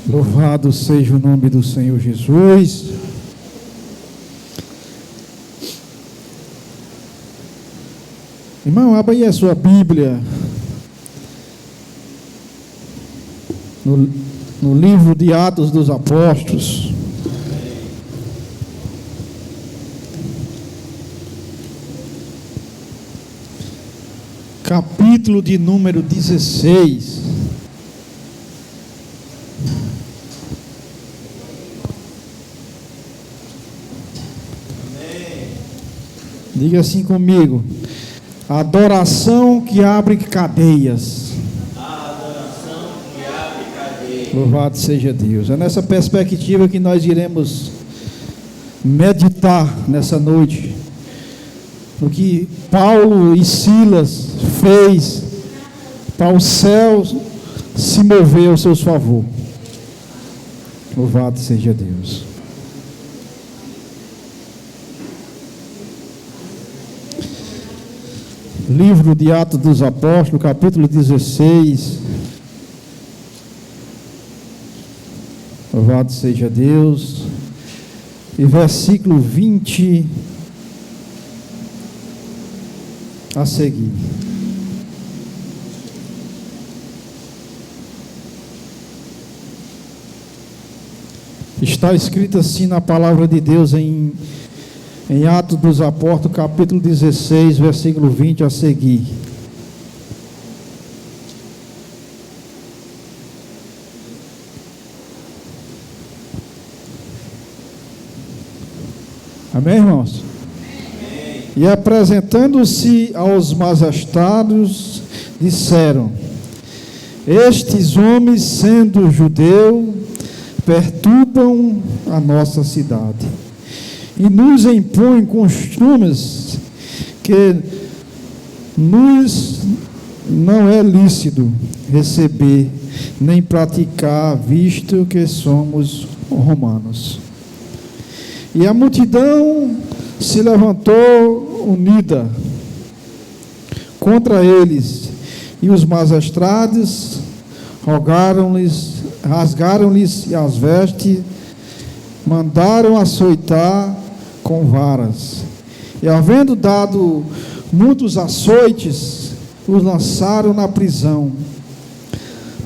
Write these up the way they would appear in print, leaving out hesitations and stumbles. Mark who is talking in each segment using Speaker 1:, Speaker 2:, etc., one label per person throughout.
Speaker 1: Louvado seja o nome do Senhor Jesus. Irmão, abra aí a sua Bíblia no livro de Atos dos Apóstolos. Capítulo de número 16. Diga assim comigo: adoração que abre cadeias.
Speaker 2: A adoração que abre cadeias.
Speaker 1: Louvado seja Deus. É nessa perspectiva que nós iremos meditar nessa noite, no que Paulo e Silas fez para o céu se mover ao seu favor. Louvado seja Deus. Livro de Atos dos Apóstolos, capítulo 16. Louvado seja Deus. E versículo 20 a seguir. Está escrito assim na palavra de Deus em Atos dos Apóstolos, capítulo 16, versículo 20 a seguir. Amém, irmãos?
Speaker 2: Amém.
Speaker 1: E apresentando-se aos magistrados, disseram: estes homens, sendo judeus, perturbam a nossa cidade e nos impõem costumes que nos não é lícito receber nem praticar, visto que somos romanos. E a multidão se levantou unida contra eles, e os magistrados rasgaram-lhes as vestes, mandaram açoitar com varas, e havendo dado muitos açoites, os lançaram na prisão,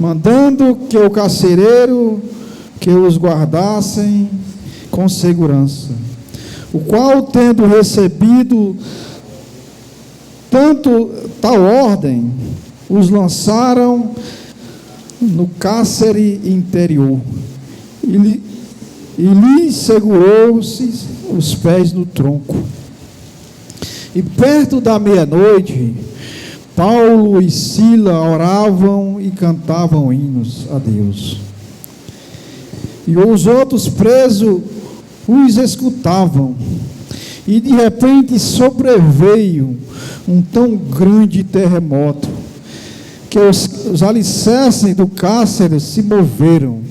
Speaker 1: mandando que o carcereiro que os guardassem com segurança, o qual, tendo recebido tal ordem, os lançaram no cárcere interior, e lhe segurou-se os pés no tronco. E perto da meia-noite, Paulo e Silas oravam e cantavam hinos a Deus. E os outros presos os escutavam. E de repente sobreveio um tão grande terremoto, que os alicerces do cárcere se moveram,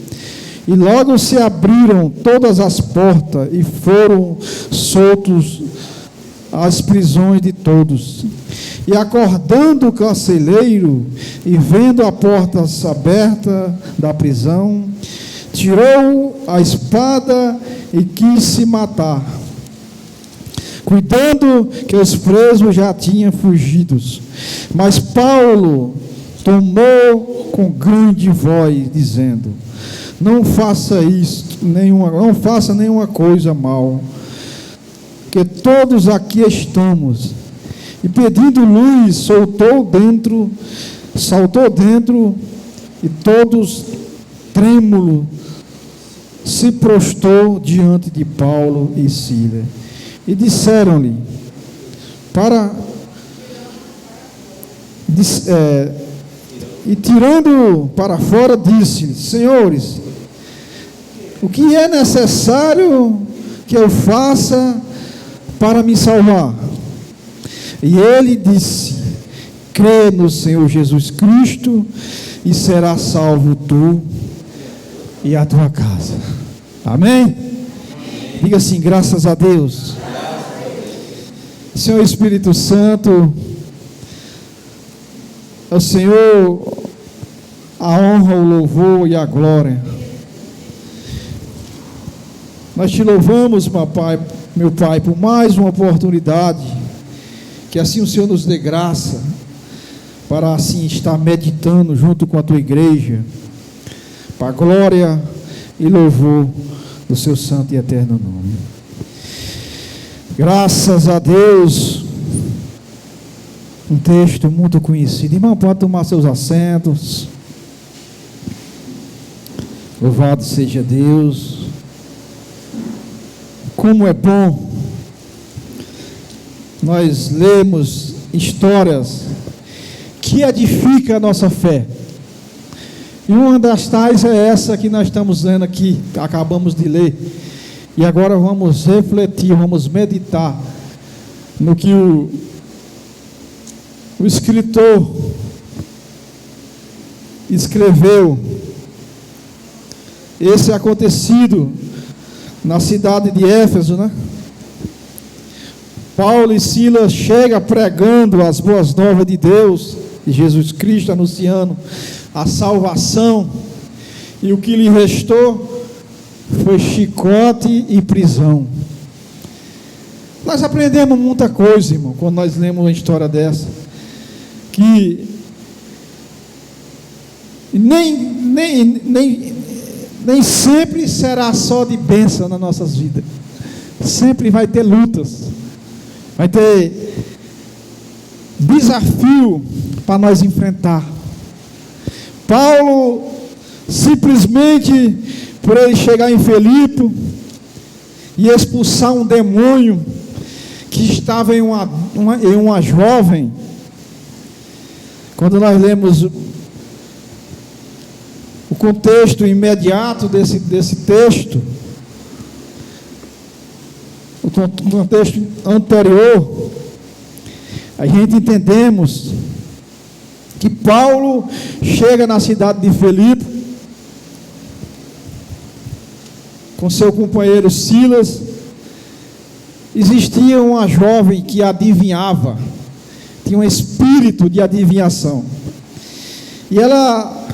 Speaker 1: e logo se abriram todas as portas, e foram soltos as prisões de todos. E acordando o carcereiro, e vendo a porta aberta da prisão, tirou a espada e quis se matar, cuidando que os presos já tinham fugido. Mas Paulo tomou com grande voz, dizendo: não faça não faça nenhuma coisa mal, que todos aqui estamos. E pedindo luz, saltou dentro, e todos trêmulos se prostrou diante de Paulo e Silas. E disseram-lhe, e tirando para fora, disse: senhores, o que é necessário que eu faça para me salvar? E ele disse: crê no Senhor Jesus Cristo e será salvo tu e a tua casa. Amém? Diga assim: graças a Deus. Senhor Espírito Santo, ao Senhor a honra, o louvor e a glória. Nós te louvamos, meu Pai, por mais uma oportunidade, que assim o Senhor nos dê graça, para assim estar meditando junto com a tua igreja, para a glória e louvor do seu santo e eterno nome. Graças a Deus. Um texto muito conhecido. Irmão, pode tomar seus assentos. Louvado seja Deus. Como é bom nós lemos histórias que edificam a nossa fé. E uma das tais é essa que nós estamos lendo aqui, acabamos de ler. E agora vamos refletir, vamos meditar no que o escritor escreveu. Esse acontecido na cidade de Éfeso, né? Paulo e Silas chegam pregando as boas novas de Deus, de Jesus Cristo, anunciando a salvação, e o que lhe restou foi chicote e prisão. Nós aprendemos muita coisa, irmão, quando nós lemos uma história dessa, que nem sempre será só de bênção nas nossas vidas. Sempre vai ter lutas, vai ter desafio para nós enfrentar. Paulo, simplesmente por ele chegar em Filipe e expulsar um demônio que estava em uma jovem. Quando nós lemos o contexto imediato desse texto, o contexto anterior, a gente entendemos que Paulo chega na cidade de Filipe com seu companheiro Silas. Existia uma jovem que adivinhava, tinha um espírito de adivinhação, e ela,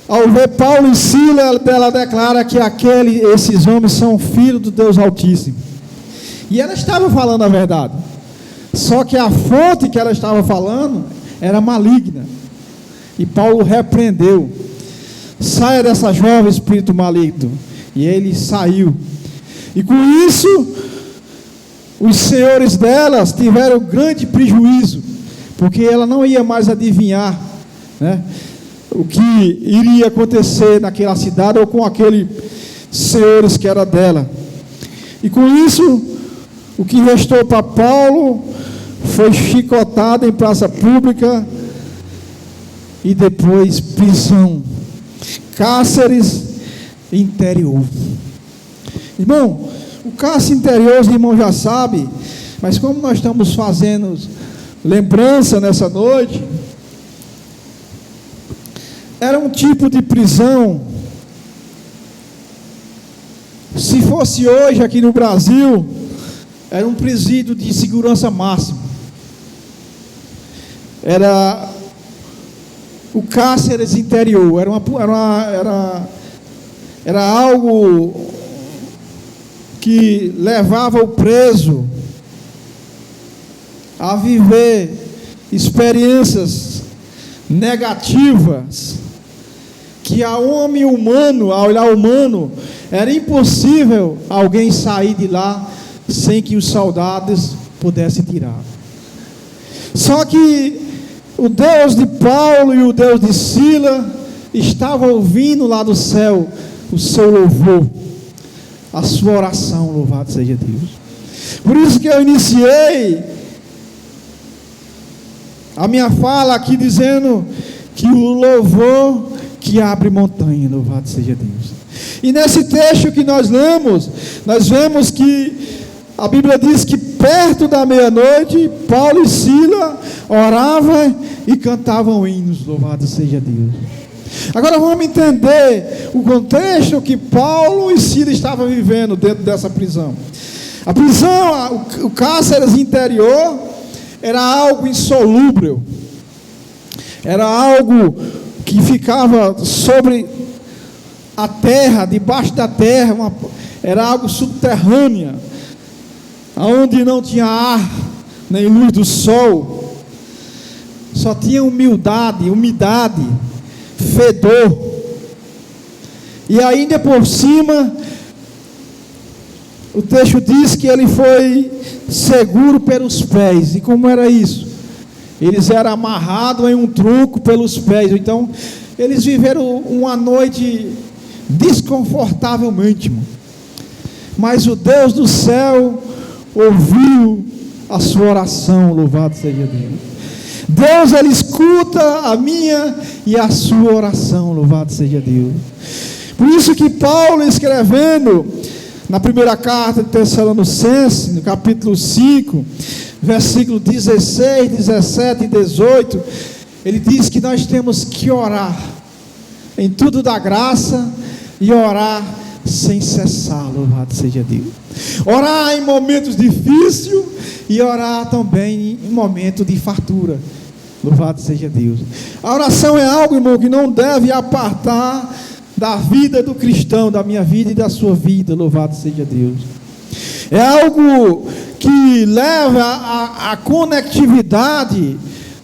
Speaker 1: ao ver Paulo e Silas, ela declara que esses homens são filhos do Deus Altíssimo, e ela estava falando a verdade, só que a fonte que ela estava falando era maligna, e Paulo repreendeu: saia dessa jovem, espírito maligno. E ele saiu, e com isso os senhores delas tiveram grande prejuízo, porque ela não ia mais adivinhar, né, o que iria acontecer naquela cidade ou com aqueles senhores que era dela. E com isso, o que restou para Paulo foi chicotado em praça pública e depois prisão, cárceres interior. Irmão, o cárcere interior, os irmãos já sabem, mas como nós estamos fazendo lembrança nessa noite, era um tipo de prisão. Se fosse hoje aqui no Brasil, era um presídio de segurança máxima. Era o cárcere interior, era algo que levava o preso a viver experiências negativas, que ao homem humano, ao olhar humano, era impossível alguém sair de lá sem que os soldados pudessem tirar. Só que o Deus de Paulo e o Deus de Silas estavam ouvindo lá do céu o seu louvor, a sua oração. Louvado seja Deus. Por isso que eu iniciei a minha fala aqui dizendo que o louvor que abre montanha. Louvado seja Deus. E nesse texto que nós lemos, nós vemos que a Bíblia diz que perto da meia-noite, Paulo e Silas oravam e cantavam hinos. Louvado seja Deus. Agora vamos entender o contexto que Paulo e Silas estavam vivendo dentro dessa prisão. A prisão, o cárcere interior, era algo insolúvel, era algo que ficava sobre a terra, debaixo da terra, era algo subterrâneo, onde não tinha ar, nem luz do sol, só tinha umidade, fedor, e ainda por cima, o texto diz que ele foi seguro pelos pés. E como era isso? Eles eram amarrados em um tronco pelos pés. Então, eles viveram uma noite desconfortavelmente, irmão. Mas o Deus do céu ouviu a sua oração, louvado seja Deus. Deus, ele escuta a minha e a sua oração, louvado seja Deus. Por isso que Paulo, escrevendo na primeira carta de Tessalonicenses, no capítulo 5, versículo 16, 17 e 18, ele diz que nós temos que orar em tudo da graça e orar sem cessar, louvado seja Deus. Orar em momentos difíceis e orar também em momentos de fartura, louvado seja Deus. A oração é algo, irmão, que não deve apartar da vida do cristão, da minha vida e da sua vida, louvado seja Deus. É algo que leva a conectividade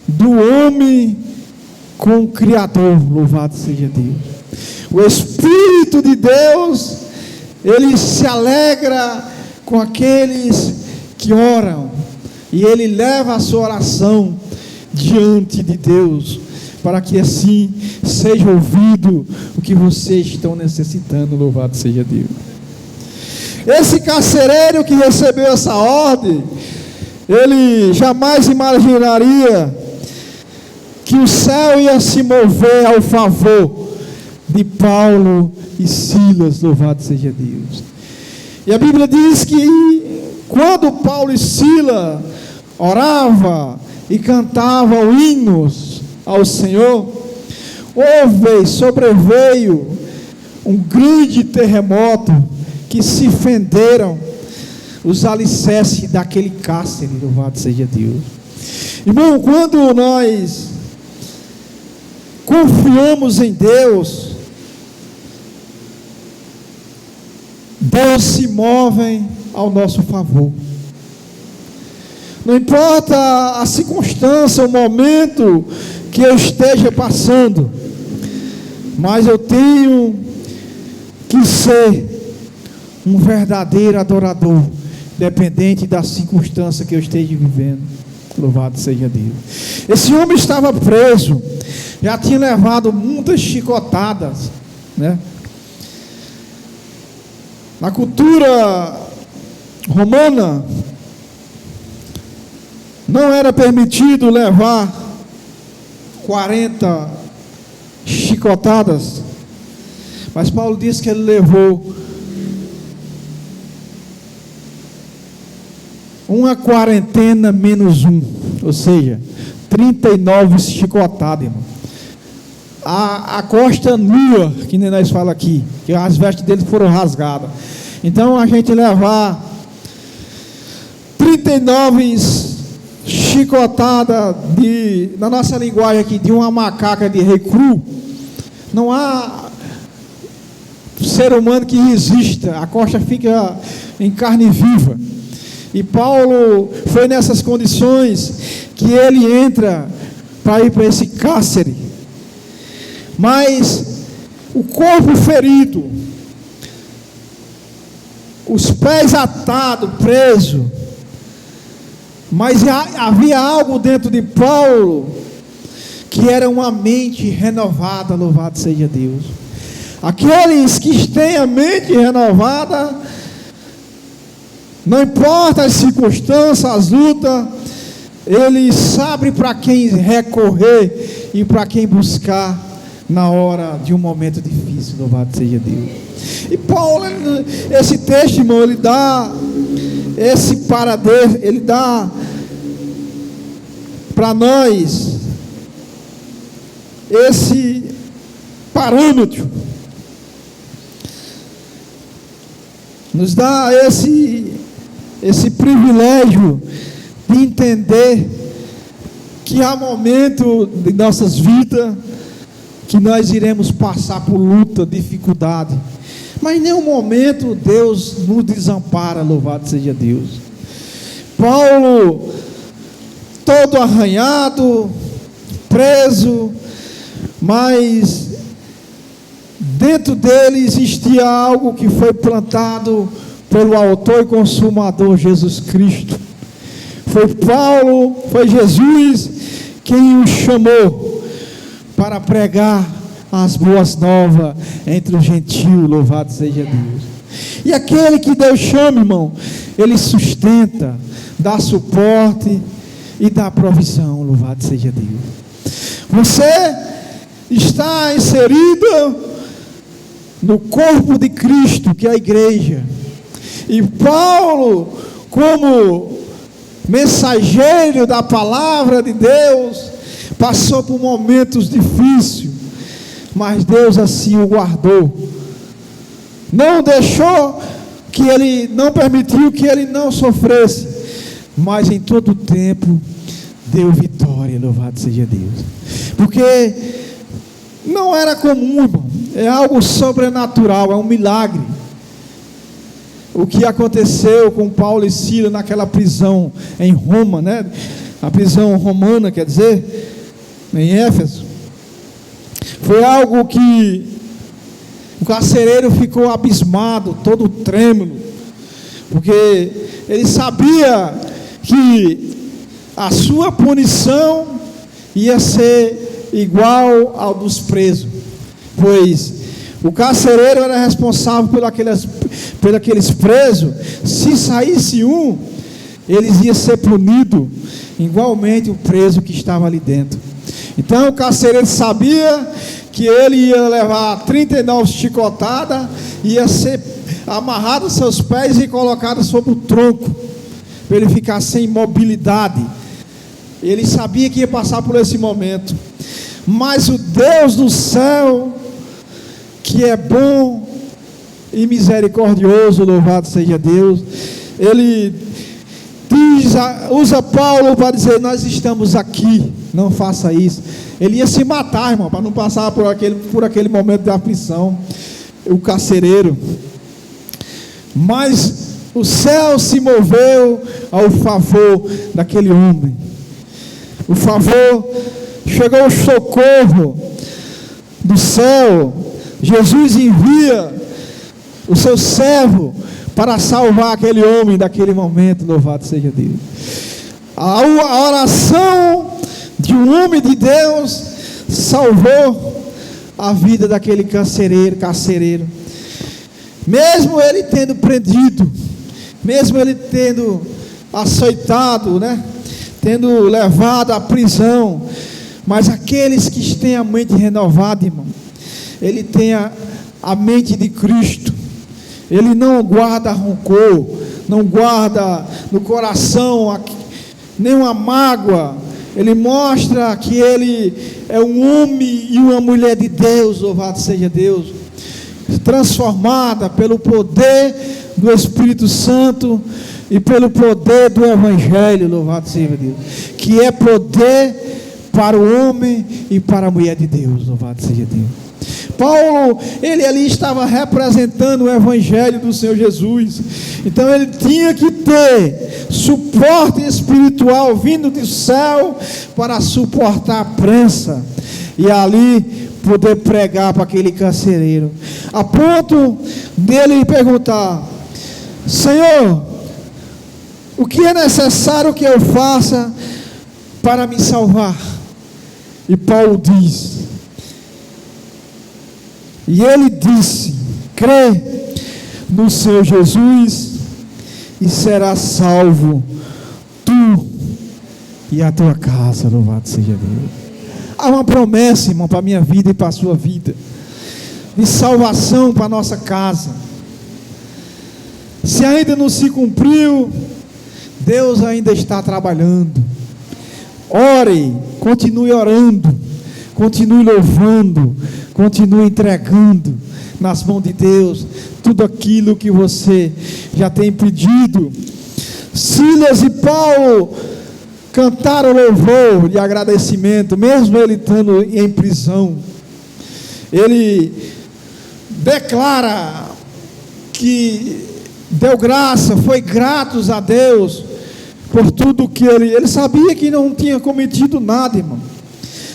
Speaker 1: do homem com o Criador, louvado seja Deus. O Espírito de Deus, ele se alegra com aqueles que oram, e ele leva a sua oração diante de Deus, para que assim seja ouvido o que vocês estão necessitando, louvado seja Deus. Esse carcereiro que recebeu essa ordem, ele jamais imaginaria que o céu ia se mover ao favor de Paulo e Silas, louvado seja Deus. E a Bíblia diz que quando Paulo e Silas oravam e cantavam hinos ao Senhor, sobreveio um grande terremoto, que se fenderam os alicerces daquele cárcere, louvado seja Deus. Irmão, quando nós confiamos em Deus, Deus se move ao nosso favor. Não importa a circunstância, o momento que eu esteja passando, mas eu tenho que ser um verdadeiro adorador, dependente da circunstância que eu esteja vivendo, louvado seja Deus. Esse homem estava preso, já tinha levado muitas chicotadas, né? Na cultura romana, não era permitido levar 40 chicotadas, mas Paulo diz que ele levou uma quarentena menos um, ou seja, 39 chicotadas, irmão. A costa nua, que nem nós falamos aqui, que as vestes dele foram rasgadas. Então a gente levar 39 chicotadas na nossa linguagem aqui, de uma macaca de recru, não há ser humano que resista, a costa fica em carne viva. E Paulo foi nessas condições que ele entra para ir para esse cárcere, mas o corpo ferido, os pés atados, preso, mas havia algo dentro de Paulo que era uma mente renovada, louvado seja Deus. Aqueles que têm a mente renovada, não importa as circunstâncias, as lutas, ele sabe para quem recorrer e para quem buscar na hora de um momento difícil, louvado seja Deus. E Paulo, esse texto, irmão, ele dá esse paradeiro, ele dá para nós esse parâmetro, nos dá esse privilégio de entender que há momentos de nossas vidas que nós iremos passar por luta, dificuldade, Mas em nenhum momento Deus nos desampara, louvado seja Deus. Paulo, todo arranhado, preso, mas dentro dele existia algo que foi plantado pelo autor e consumador Jesus Cristo. Foi Paulo, foi Jesus quem o chamou para pregar as boas novas entre os gentios, louvado seja Deus. E aquele que Deus chama, irmão, Ele sustenta, dá suporte e dá provisão, louvado seja Deus. Você está inserido no corpo de Cristo, que é a igreja. E Paulo, como mensageiro da palavra de Deus, passou por momentos difíceis, mas Deus assim o guardou. Não deixou que ele, não permitiu que ele não sofresse, mas em todo o tempo deu vitória, louvado seja Deus. Porque não era comum, irmão, é algo sobrenatural, é um milagre. O que aconteceu com Paulo e Silas naquela prisão em Roma, né? A prisão romana, quer dizer, em Éfeso, foi algo que o carcereiro ficou abismado, todo trêmulo, porque ele sabia que a sua punição ia ser igual ao dos presos, pois o carcereiro era responsável por aqueles presos. Se saísse um, eles iam ser punidos igualmente o preso que estava ali dentro. Então o carcereiro sabia que ele ia levar 39 chicotadas, ia ser amarrado aos seus pés e colocado sobre o tronco, para ele ficar sem mobilidade. Ele sabia que ia passar por esse momento, mas o Deus do céu, que é bom e misericordioso, louvado seja Deus, Ele usa Paulo para dizer: nós estamos aqui, não faça isso. Ele ia se matar, irmão, para não passar por aquele momento de aflição, o carcereiro. Mas o céu se moveu ao favor daquele homem. O favor, chegou o socorro do céu. Jesus envia o seu servo para salvar aquele homem daquele momento, louvado seja Deus. A oração de um homem de Deus salvou a vida daquele carcereiro. Mesmo ele tendo prendido, mesmo ele tendo açoitado, né? Tendo levado à prisão, mas aqueles que têm a mente renovada, irmão, ele tem a mente de Cristo. Ele não guarda rancor, não guarda no coração nenhuma mágoa. Ele mostra que ele é um homem e uma mulher de Deus, louvado seja Deus, transformada pelo poder do Espírito Santo e pelo poder do Evangelho, louvado seja Deus, que é poder para o homem e para a mulher de Deus, louvado seja Deus. Paulo, ele ali estava representando o Evangelho do Senhor Jesus. Então ele tinha que ter suporte espiritual vindo do céu para suportar a prensa e ali poder pregar para aquele carcereiro, a ponto dele perguntar: Senhor, o que é necessário que eu faça para me salvar? E Paulo diz, e ele disse: crê no Senhor Jesus e serás salvo, tu e a tua casa, louvado seja Deus. Há uma promessa, irmão, para a minha vida e para a sua vida, de salvação para a nossa casa. Se ainda não se cumpriu, Deus ainda está trabalhando. Ore, continue orando, continue louvando, continue entregando nas mãos de Deus tudo aquilo que você já tem pedido. Silas e Paulo cantaram louvor de agradecimento, mesmo ele estando em prisão. Ele declara que deu graça, foi gratos a Deus por tudo que ele sabia que não tinha cometido nada, irmão,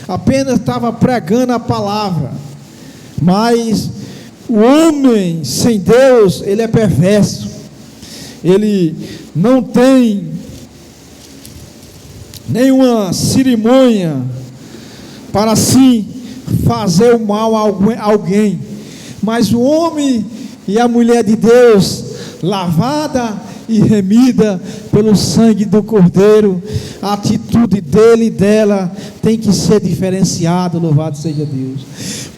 Speaker 1: apenas estava pregando a palavra. Mas o homem sem Deus, ele é perverso, ele não tem nenhuma cerimônia para assim fazer o mal a alguém. Mas o homem e a mulher de Deus, lavada e remida pelo sangue do Cordeiro, a atitude dele e dela tem que ser diferenciada. Louvado seja Deus.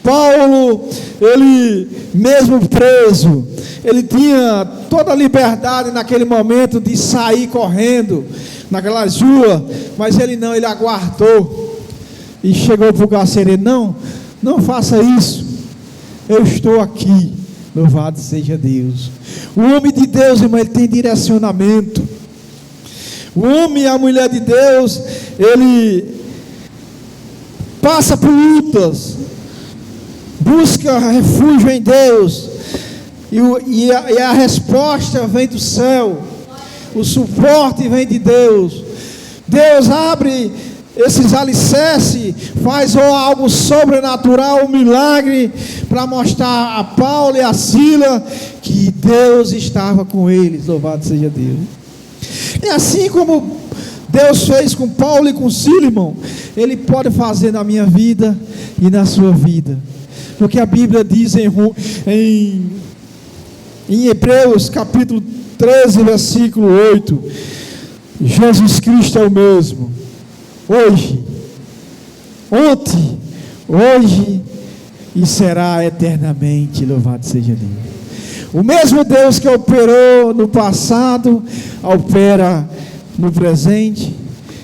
Speaker 1: Paulo, ele mesmo preso, ele tinha toda a liberdade naquele momento de sair correndo naquelas ruas, mas ele aguardou e chegou para o carcereiro: não faça isso, eu estou aqui. Louvado seja Deus. O homem de Deus, irmão, ele tem direcionamento. O homem e a mulher de Deus, ele passa por lutas, busca refúgio em Deus, e a resposta vem do céu, o suporte vem de Deus. Deus abre esses alicerces, faz algo sobrenatural, um milagre, para mostrar a Paulo e a Sila que Deus estava com eles. Louvado seja Deus. E assim como Deus fez com Paulo e com Sila, irmão, Ele pode fazer na minha vida e na sua vida, porque a Bíblia diz em Hebreus capítulo 13, versículo 8, Jesus Cristo é o mesmo, hoje, ontem, hoje e será eternamente. Louvado seja Deus. O mesmo Deus que operou no passado, opera no presente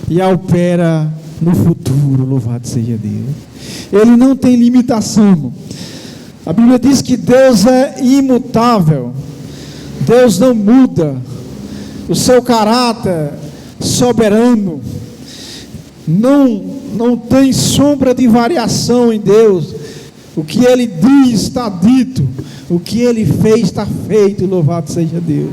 Speaker 1: e opera no futuro. Louvado seja Deus. Ele não tem limitação. A Bíblia diz que Deus é imutável, Deus não muda, o seu caráter soberano não tem sombra de variação em Deus. O que Ele diz está dito, o que Ele fez está feito. Louvado seja Deus.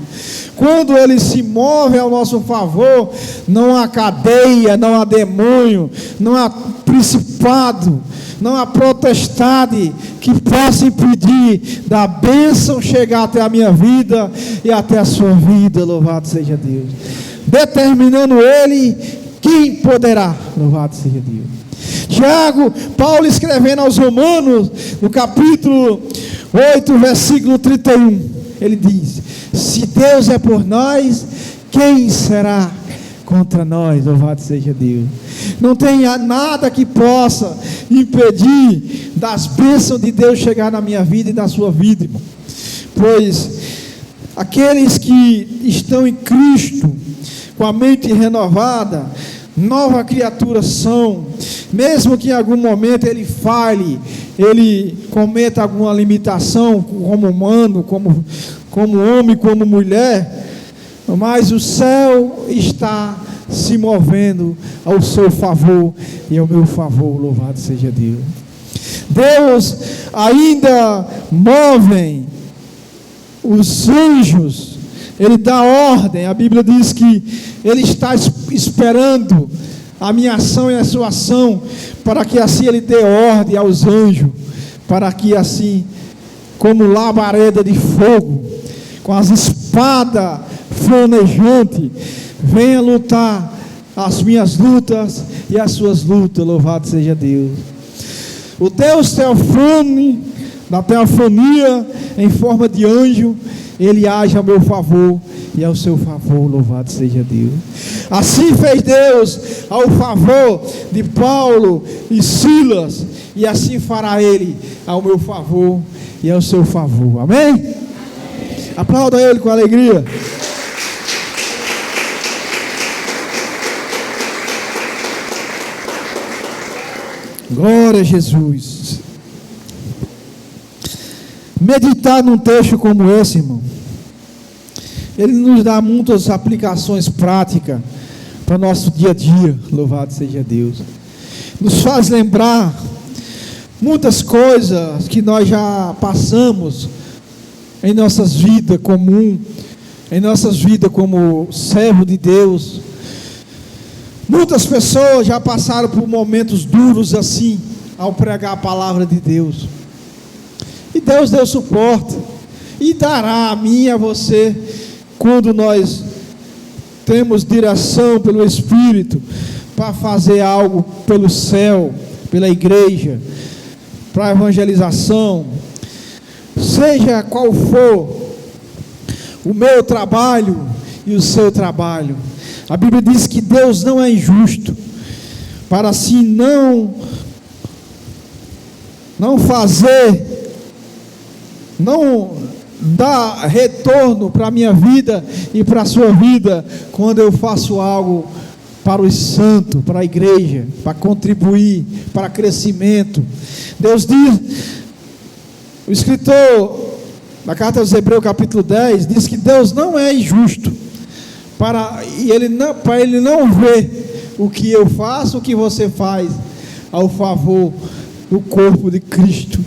Speaker 1: Quando Ele se move ao nosso favor, não há cadeia, não há demônio, não há principado, não há potestade que possa impedir da bênção chegar até a minha vida e até a sua vida. Louvado seja Deus. Determinando Ele, quem poderá? Louvado seja Deus. Tiago, Paulo escrevendo aos Romanos, no capítulo 8, versículo 31, ele diz: se Deus é por nós, quem será contra nós? Louvado seja Deus. Não tem nada que possa impedir das bênçãos de Deus chegar na minha vida e na sua vida, irmão. Pois aqueles que estão em Cristo, com a mente renovada, nova criatura são. Mesmo que em algum momento ele falhe, ele cometa alguma limitação como humano, como homem, como mulher, mas o céu está se movendo ao seu favor e ao meu favor. Louvado seja Deus. Deus ainda move os anjos, Ele dá ordem. A Bíblia diz que Ele está esperando a minha ação e a sua ação, para que assim Ele dê ordem aos anjos, para que assim, como labareda de fogo, com as espadas flamejantes, venha lutar as minhas lutas e as suas lutas. Louvado seja Deus. O Deus teofone, da teofonia, em forma de anjo, Ele age ao meu favor e ao seu favor. Louvado seja Deus. Assim fez Deus ao favor de Paulo e Silas, e assim fará Ele ao meu favor e ao seu favor. Amém? Amém. Aplauda Ele com alegria. Glória a Jesus. Meditar num texto como esse, irmão, ele nos dá muitas aplicações práticas para o nosso dia a dia. Louvado seja Deus. Nos faz lembrar muitas coisas que nós já passamos em nossas vidas comum, em nossas vidas como servo de Deus. Muitas pessoas já passaram por momentos duros assim, ao pregar a palavra de Deus. E Deus deu suporte, e dará a mim e a você, quando nós temos direção pelo Espírito, para fazer algo pelo céu, pela igreja, para a evangelização, seja qual for o meu trabalho e o seu trabalho. A Bíblia diz que Deus não é injusto, para assim não dar retorno para a minha vida e para a sua vida, quando eu faço algo para os santos, para a igreja, para contribuir, para crescimento. Deus diz, o escritor na carta aos Hebreus capítulo 10, diz que Deus não é injusto, para ele não ver o que eu faço, o que você faz, ao favor do corpo de Cristo,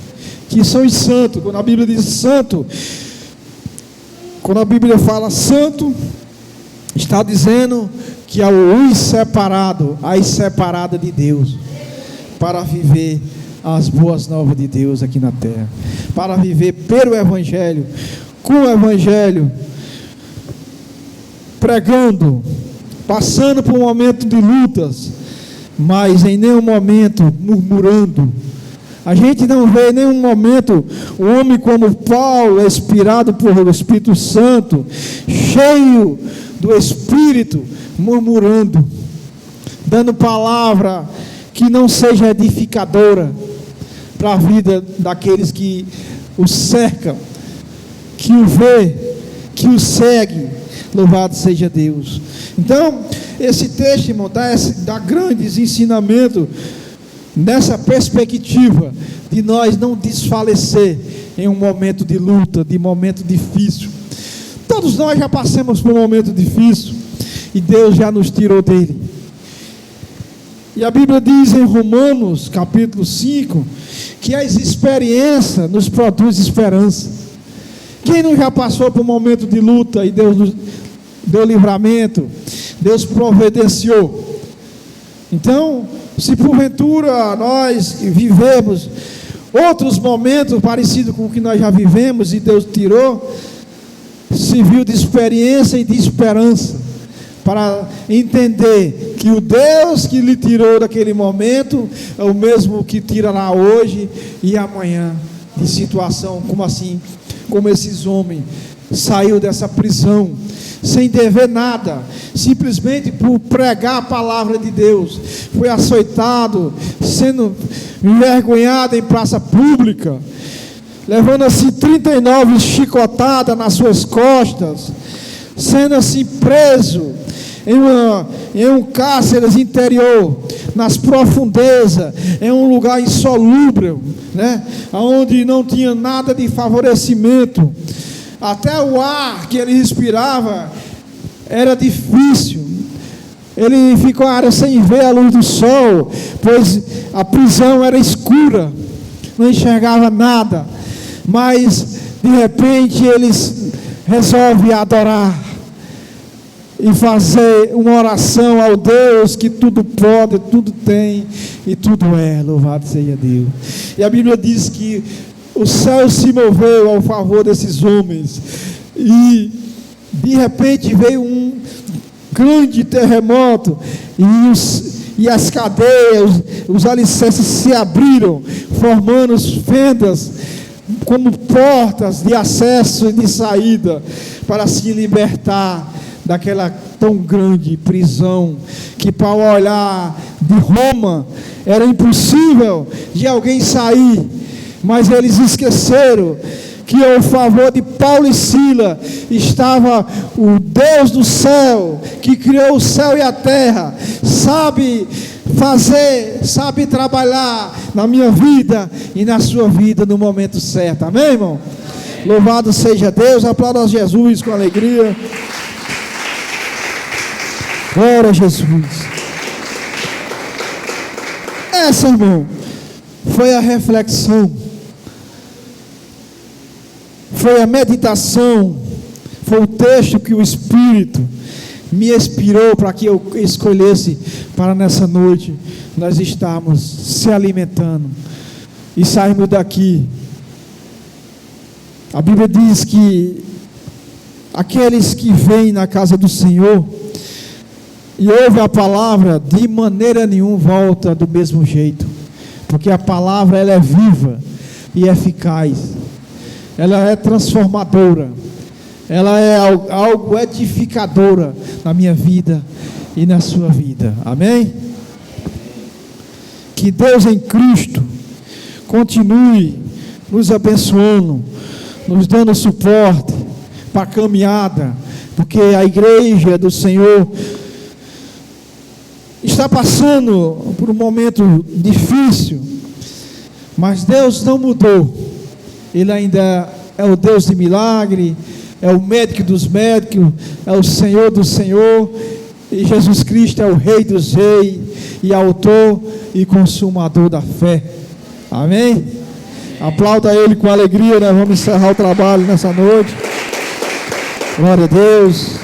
Speaker 1: que são os santos. Quando a Bíblia diz santo, quando a Bíblia fala santo, está dizendo que há os separados, as separadas de Deus, para viver as boas novas de Deus aqui na terra, para viver pelo Evangelho, com o Evangelho, pregando, passando por um momento de lutas, mas em nenhum momento murmurando. A gente não vê em nenhum momento um homem como Paulo, inspirado por o Espírito Santo, cheio do Espírito, murmurando, dando palavra que não seja edificadora para a vida daqueles que o cercam, que o vê, que o segue. Louvado seja Deus. Então, esse texto, irmão, dá grandes ensinamentos nessa perspectiva de nós não desfalecer em um momento de luta, de momento difícil. Todos nós já passamos por um momento difícil e Deus já nos tirou dele. E a Bíblia diz em Romanos capítulo 5 que as experiências nos produzem esperança. Quem não já passou por um momento de luta e Deus nos deu livramento, Deus providenciou? Então, se porventura nós vivemos outros momentos parecidos com o que nós já vivemos e Deus tirou, serviu de experiência e de esperança, para entender que o Deus que lhe tirou daquele momento é o mesmo que tirará hoje e amanhã, de situação como assim, como esses homens saiu dessa prisão sem dever nada, simplesmente por pregar a palavra de Deus, foi açoitado, sendo envergonhado em praça pública, levando assim 39 chicotadas nas suas costas, sendo assim preso em um cárcere interior, nas profundezas, em um lugar insolúvel, né? Onde não tinha nada de favorecimento, até o ar que ele respirava era difícil. Ele ficou sem ver a luz do sol, pois a prisão era escura, não enxergava nada. Mas de repente eles resolvem adorar e fazer uma oração ao Deus que tudo pode, tudo tem e tudo é. Louvado seja Deus. E a Bíblia diz que o céu se moveu ao favor desses homens, e de repente veio um grande terremoto, e as cadeias, os alicerces se abriram, formando fendas como portas de acesso e de saída, para se libertar daquela tão grande prisão, que para o olhar de Roma era impossível de alguém sair. Mas eles esqueceram que ao favor de Paulo e Silas estava o Deus do céu, que criou o céu e a terra, sabe fazer, sabe trabalhar na minha vida e na sua vida no momento certo. Amém, irmão? Amém. Louvado seja Deus. Aplauda a Jesus com alegria. Glória a Jesus. Essa, irmão, foi a reflexão. foi a meditação, foi o texto que o Espírito me inspirou para que eu escolhesse para nessa noite nós estarmos se alimentando e sairmos daqui. A Bíblia diz que aqueles que vêm na casa do Senhor e ouvem a palavra, de maneira nenhuma volta do mesmo jeito, porque a palavra ela é viva e eficaz, ela é transformadora, ela é algo edificadora na minha vida e na sua vida. Amém? Que Deus em Cristo continue nos abençoando, nos dando suporte para a caminhada, porque a igreja do Senhor está passando por um momento difícil, mas Deus não mudou. Ele ainda é o Deus de milagre, é o médico dos médicos, é o Senhor do Senhor, e Jesus Cristo é o Rei dos Reis, e autor e consumador da fé. Amém? Aplauda Ele com alegria, nós vamos encerrar o trabalho nessa noite. Glória a Deus.